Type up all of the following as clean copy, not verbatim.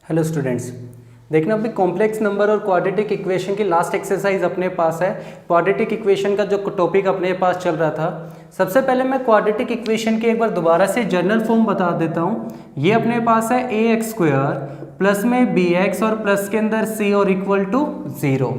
Hello students, देखना अभी complex number और क्वाड्रेटिक इक्वेशन की लास्ट एक्सरसाइज अपने पास है। क्वाड्रेटिक इक्वेशन का जो टॉपिक अपने पास चल रहा था, सबसे पहले मैं क्वाड्रेटिक इक्वेशन की एक बार दोबारा से जनरल फॉर्म बता देता हूँ। ये अपने पास है ए एक्स स्क्वायर प्लस में बी एक्स और प्लस के अंदर सी और इक्वल टू 0।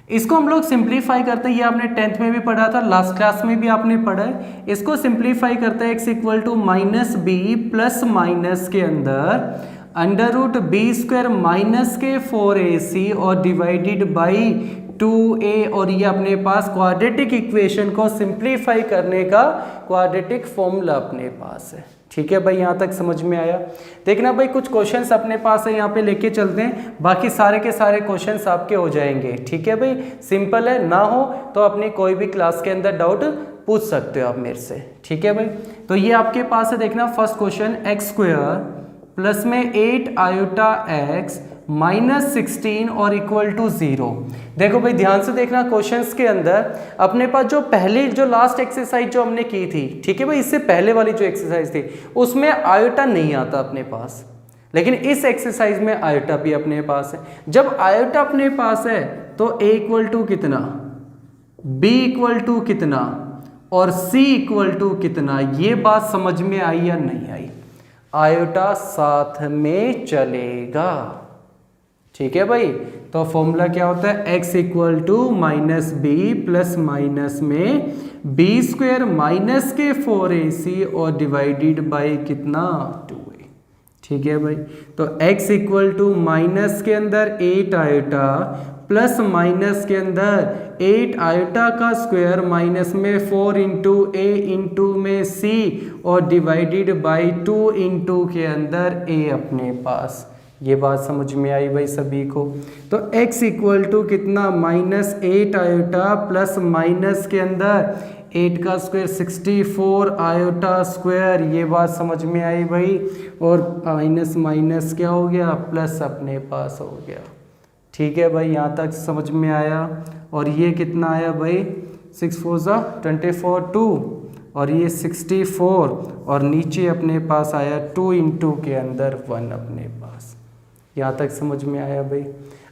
इसको हम लोग सिंप्लीफाई करते हैं, ये आपने 10th में भी पढ़ा था, लास्ट क्लास में भी आपने पढ़ा है। इसको सिंप्लीफाई करते हैं, x equal to minus b plus minus के अंदर under root b square minus के 4ac और डिवाइडेड बाई 2a। और ये अपने पास क्वाड्रेटिक इक्वेशन को सिंप्लीफाई करने का क्वाड्रेटिक फॉर्मूला अपने पास है। ठीक है भाई, यहाँ तक समझ में आया। देखना भाई, कुछ क्वेश्चंस अपने पास है, यहाँ पे लेके चलते हैं, बाकी सारे के सारे क्वेश्चंस आपके हो जाएंगे। ठीक है भाई, सिंपल है, ना हो तो अपनी कोई भी क्लास के अंदर डाउट पूछ सकते हो आप मेरे से। ठीक है भाई, तो ये आपके पास है। देखना first question, x square plus में 8 आयोटा एक्स माइनस 16 और इक्वल टू 0। देखो भाई, ध्यान से देखना, क्वेश्चंस के अंदर अपने पास जो पहले जो लास्ट एक्सरसाइज जो हमने की थी, ठीक है भाई, इससे पहले वाली जो एक्सरसाइज थी उसमें आयोटा नहीं आता अपने पास, लेकिन इस एक्सरसाइज में आयोटा भी अपने पास है। जब आयोटा अपने पास है तो ए इक्वल टू कितना, बी इक्वल टू कितना और सी इक्वल टू कितना, ये बात समझ में आई या नहीं आई? आयोटा साथ में चलेगा। ठीक है भाई, तो फॉर्मूला क्या होता है, x equal to minus b plus minus में बी स्क्वायर माइनस के 4ac और डिवाइडेड बाई कितना, 2a। ठीक है भाई, तो x इक्वल टू माइनस के अंदर 8 आयोटा प्लस माइनस के अंदर 8 आयोटा का स्क्वायर माइनस में 4 इंटू ए इंटू में सी और डिवाइडेड बाई 2 इंटू के अंदर ए अपने पास। ये बात समझ में आई भाई सभी को? तो x इक्वल टू कितना, माइनस 8 आयोटा प्लस माइनस के अंदर 8 का स्क्वायर 64 आयोटा स्क्वायर, ये बात समझ में आई भाई। और माइनस माइनस क्या हो गया, प्लस अपने पास हो गया। ठीक है भाई, यहाँ तक समझ में आया। और ये कितना आया भाई, 6 4 24 2 और ये 64 और नीचे अपने पास आया 2 इंटू के अंदर 1 अपने पास। यहाँ तक समझ में आया भाई।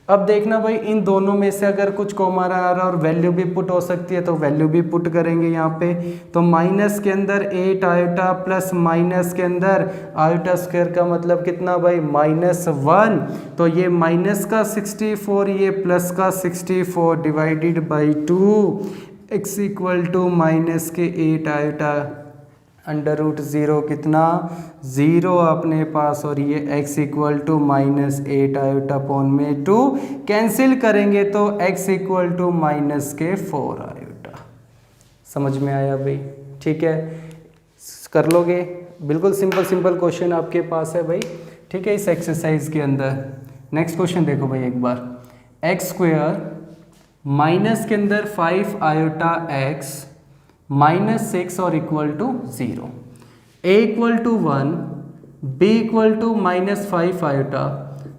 अब देखना भाई, इन दोनों में से अगर कुछ कॉमन आ रहा और वैल्यू भी पुट हो सकती है तो वैल्यू भी पुट करेंगे यहाँ पे। तो माइनस के अंदर 8 आयोटा प्लस माइनस के अंदर आयोटा स्क्वायर का मतलब कितना भाई, -1। तो ये माइनस का 64, ये प्लस का 64 divided by 2, x equal to minus के 8 आयोटा अंडर रूट 0 कितना, 0 अपने पास। और ये x equal to minus 8 iota upon में 2 कैंसिल करेंगे तो x इक्वल टू माइनस के 4 आयोटा। समझ में आया भाई? ठीक है, कर लोगे, बिल्कुल सिंपल सिंपल क्वेश्चन आपके पास है भाई। ठीक है, इस एक्सरसाइज के अंदर नेक्स्ट क्वेश्चन देखो भाई एक बार, एक्स स्क्वायर माइनस के अंदर 5 आयोटा एक्स माइनस 6 और equal to 0, a equal to 1, b equal to minus 5 iota,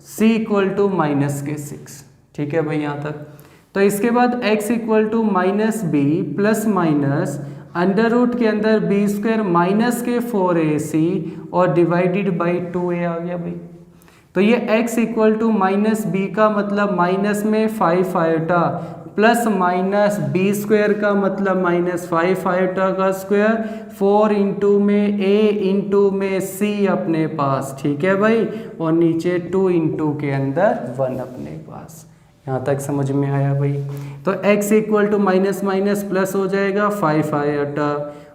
c equal to minus के 6। ठीक है भाई, यहाँ तक। तो इसके बाद x equal to minus b plus minus under root के अंदर बी स्क्वायर माइनस के 4ac और डिवाइडेड बाई 2a आ गया भाई। तो ये x equal to minus b का मतलब माइनस में 5 iota plus minus b square का मतलब माइनस 5 आयोटा का स्क्वायर 4 इंटू में a इंटू में c अपने पास। ठीक है भाई, और नीचे 2 इंटू के अंदर 1 अपने पास। यहाँ तक समझ में आया भाई? तो x equal to minus minus plus हो जाएगा 5 आयोटा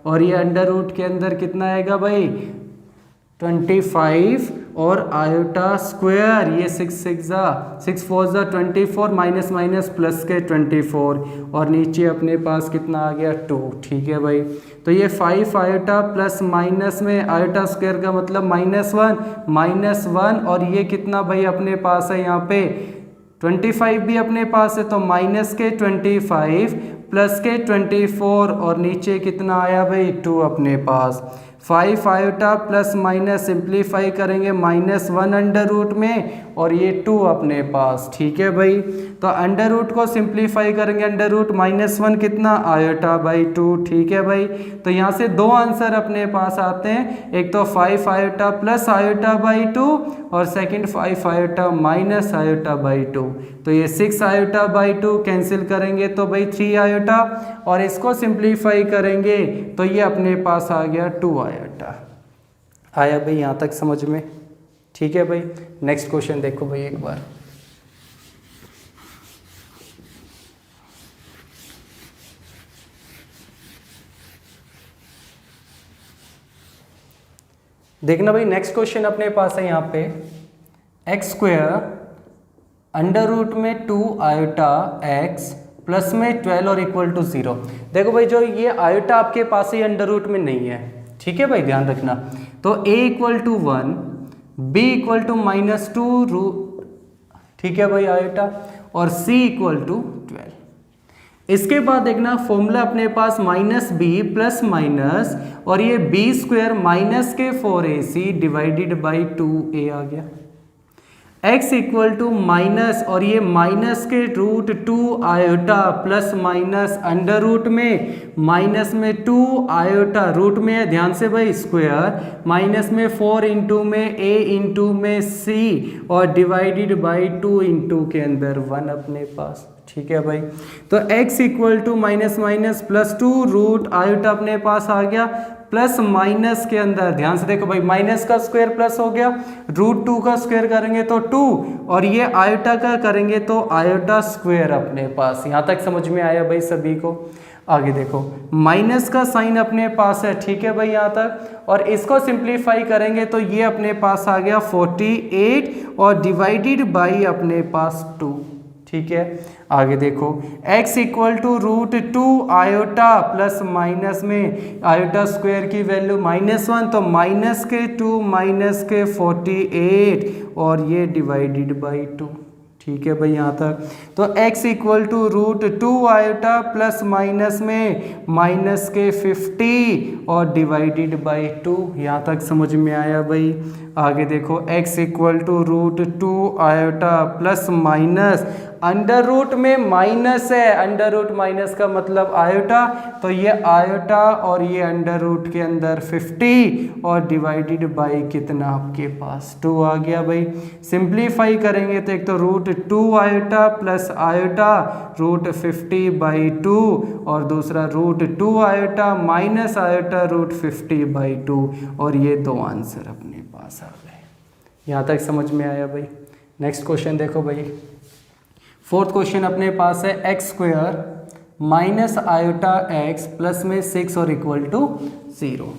और ये अंडर रूट के अंदर कितना आएगा भाई, 25 और आयोटा स्क्वायर, ये 6 4 24 माइनस माइनस प्लस के 24 और नीचे अपने पास कितना आ गया, 2। ठीक है भाई, तो ये 5 आयोटा प्लस माइनस में आयोटा स्क्वायर का मतलब -1 और ये कितना भाई अपने पास है यहाँ पे 25 भी अपने पास है, तो माइनस के 25 प्लस के 24 और नीचे कितना आया भाई 2 अपने पास। 5 आयोटा प्लस माइनस सिंप्लीफाई करेंगे -1 अंडर रूट में और ये 2 अपने पास। ठीक है भाई, तो अंडर रूट को सिंप्लीफाई करेंगे, अंडर रूट -1 कितना आयोटा बाई 2। ठीक है भाई, तो यहाँ से दो आंसर अपने पास आते हैं, एक तो 5 आयोटा प्लस आयोटा बाई 2 और second 5 iota minus iota by 2। तो ये 6 आयोटा बाई 2 कैंसिल करेंगे तो भाई 3 आयोटा और इसको सिंप्लीफाई करेंगे तो ये अपने पास आ गया 2 आयोटा। आया भाई यहाँ तक समझ में? ठीक है भाई, नेक्स्ट क्वेश्चन देखो भाई एक बार। देखना भाई नेक्स्ट क्वेश्चन अपने पास है यहाँ पे एक्स स्क्वायर अंडर रूट में 2 आयोटा एक्स प्लस में 12 और इक्वल टू 0। देखो भाई जो ये आयोटा आपके पास ही अंडर रूट में नहीं है। ठीक है भाई, ध्यान रखना। तो a equal to 1, b equal to -2 root, ठीक है भाई आयोटा, और c इक्वल टू 12। इसके बाद देखना फॉर्मूला अपने पास -b प्लस माइनस और ये b स्क्वायर माइनस के 4ac डिवाइडेड बाई 2a आ गया। x इक्वल टू माइनस और ये माइनस के root 2 iota plus minus under root में माइनस में 2 आयोटा रूट में है, ध्यान से भाई, स्क्वायर माइनस में 4 इंटू में a इंटू में c और डिवाइडेड बाई 2 इंटू के अंदर 1 अपने पास। ठीक है भाई, तो x equal to minus minus plus 2 root iota अपने पास आ गया प्लस माइनस के अंदर, ध्यान से देखो भाई, माइनस का स्क्वायर प्लस हो गया, रूट 2 का स्क्वायर करेंगे तो 2 और ये आयोटा का करेंगे तो आयोटा स्क्वायर अपने पास। यहाँ तक समझ में आया भाई सभी को? आगे देखो माइनस का साइन अपने पास है। ठीक है भाई यहाँ तक, और इसको सिंप्लीफाई करेंगे तो ये अपने पास आ गया 48 और डिवाइडेड बाई अपने पास 2। ठीक है, आगे देखो x equal to root 2 iota plus minus में आयोटा स्क्वायर की वैल्यू -1 तो माइनस के 2 माइनस के 48 और ये डिवाइडेड बाई 2। ठीक है भाई यहाँ तक, तो x equal to root 2 iota plus minus में माइनस के 50 और डिवाइडेड बाई 2। यहाँ तक समझ में आया भाई? आगे देखो x equal to root 2 iota plus minus under root में माइनस है, अंडर रूट माइनस का मतलब आयोटा, तो ये आयोटा और ये अंडर रूट के अंदर 50 और डिवाइडेड बाई कितना आपके पास 2 आ गया भाई। सिंप्लीफाई करेंगे तो एक तो root 2 iota plus iota root 50 by 2 और दूसरा root 2 iota minus iota root 50 by 2 और ये दो आंसर अपने पास आ गए। यहाँ तक समझ में आया भाई? नेक्स्ट क्वेश्चन देखो भाई, फोर्थ क्वेश्चन अपने पास है x square minus iota x plus में 6 और इक्वल टू 0।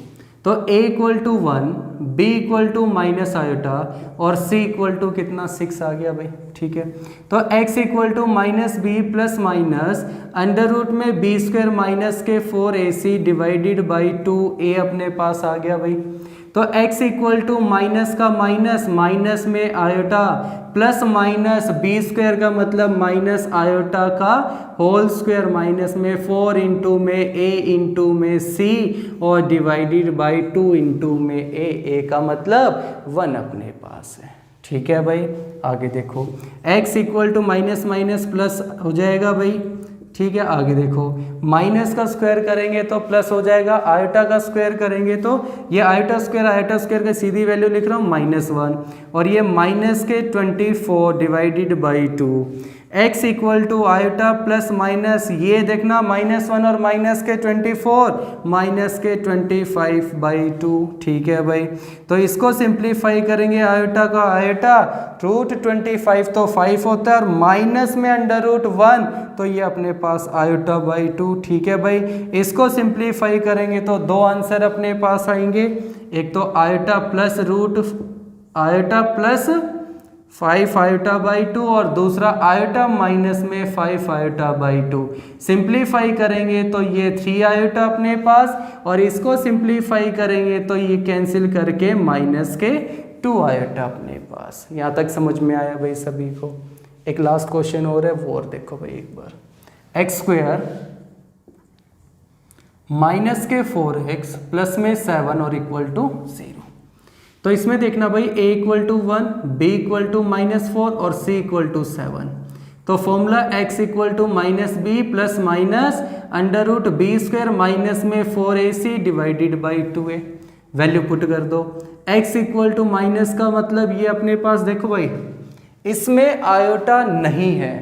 तो a equal to 1, b equal to minus iota और c इक्वल टू कितना 6 आ गया भाई। ठीक है, तो x equal to minus b plus minus under root में b स्क्वायर माइनस के 4ac डिवाइडेड बाई 2a अपने पास आ गया भाई। तो x इक्वल टू माइनस का माइनस माइनस में iota plus minus b square का मतलब माइनस आयोटा का होल स्क्वायर माइनस में 4 इंटू में a इंटू में c और डिवाइडेड बाई 2 इंटू में a का मतलब 1 अपने पास है। ठीक है भाई, आगे देखो x equal to minus minus plus हो जाएगा भाई। ठीक है, आगे देखो माइनस का स्क्वायर करेंगे तो प्लस हो जाएगा, आयोटा का स्क्वायर करेंगे तो ये आयोटा स्क्वायर का सीधी वैल्यू लिख रहा हूँ -1 और ये माइनस के 24 divided by 2। x equal to iota plus minus, ये देखना -1 और माइनस के 24 माइनस के 25 बाई 2। ठीक है भाई, तो इसको सिंप्लीफाई करेंगे, आयोटा का आयोटा रूट 25 तो 5 होता है और माइनस में अंडर रूट 1 तो ये अपने पास आयोटा बाई 2। ठीक है भाई, इसको सिंप्लीफाई करेंगे तो दो आंसर अपने पास आएंगे, एक तो iota plus root iota plus 5 iota by 2 और दूसरा आयोटा माइनस में 5 आयोटा बाई 2। सिंप्लीफाई करेंगे तो ये 3 आयोटा अपने पास और इसको सिंप्लीफाई करेंगे तो ये कैंसिल करके माइनस के 2 आयोटा अपने पास। यहाँ तक समझ में आया भाई सभी को? एक लास्ट क्वेश्चन और है, वो और देखो भाई एक बार। एक्स स्क्वायर माइनस के 4x प्लस में 7 और इक्वल टू 0। तो इसमें देखना भाई a equal to 1, b equal to -4 और c इक्वल टू 7। तो formula x equal to -b plus minus under root b square minus में 4ac divided by 2a। Value put कर दो। x इक्वल टू माइनस का मतलब ये अपने पास देखो भाई, इसमें आयोटा नहीं है।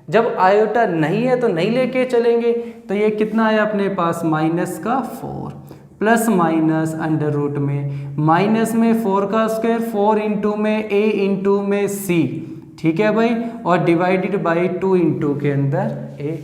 जब आयोटा नहीं है तो नहीं लेके चलेंगे, तो ये कितना आया अपने पास माइनस का 4 प्लस माइनस अंडर रूट में माइनस में 4 का स्क्वायर 4 इंटू में a इंटू में c, ठीक है भाई, और डिवाइडेड बाई 2 इंटू के अंदर a।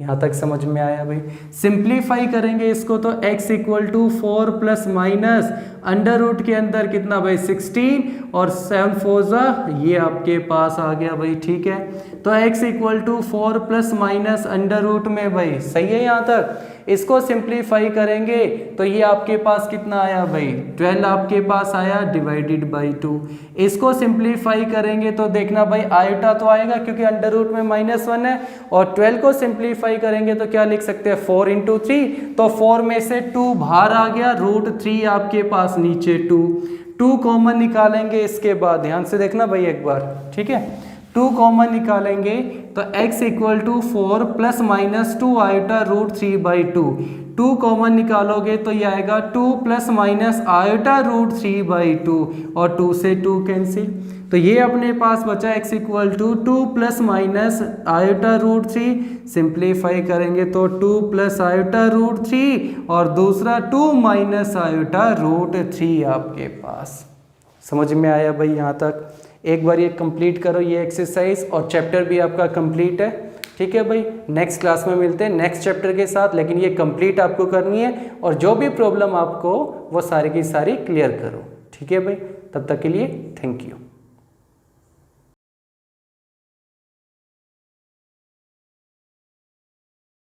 यहाँ तक समझ में आया भाई। सिंप्लीफाई करेंगे इसको तो x equal to 4 plus minus under root के अंदर कितना भाई 16 और 7 4 ये आपके पास आ गया भाई, ठीक है। तो x equal to 4 plus minus under root में भाई, सही है यहाँ तक। इसको सिंप्लीफाई करेंगे तो ये आपके पास कितना आया भाई 12 आपके पास आया डिवाइडेड बाई 2। इसको सिंप्लीफाई करेंगे तो देखना भाई आयोटा तो आएगा क्योंकि अंडर रूट में -1 है, और 12 को सिंप्लीफाई करेंगे तो क्या लिख सकते हैं 4 इंटू 3, तो 4 में से 2 बाहर आ गया, रूट 3 आपके पास नीचे 2 कॉमन निकालेंगे। इसके बाद ध्यान से देखना भाई एक बार, ठीक है, 2 कॉमन निकालेंगे तो x equal to 4 plus minus 2 iota root 3 by 2 common निकालोगे तो ये आएगा 2 plus minus iota root 3 by 2 और 2 से 2 कैंसिल। तो ये अपने पास बचा x equal to 2 plus minus iota root 3, simplify करेंगे तो 2 प्लस आयोटा रूट 3 और दूसरा 2 माइनस आयोटा रूट 3 आपके पास। समझ में आया भाई यहाँ तक। एक बार ये कंप्लीट करो ये एक्सरसाइज और चैप्टर भी आपका कंप्लीट है, ठीक है भाई। नेक्स्ट क्लास में मिलते हैं नेक्स्ट चैप्टर के साथ, लेकिन ये कंप्लीट आपको करनी है और जो भी प्रॉब्लम आपको वो सारी की सारी क्लियर करो, ठीक है भाई। तब तक के लिए थैंक यू।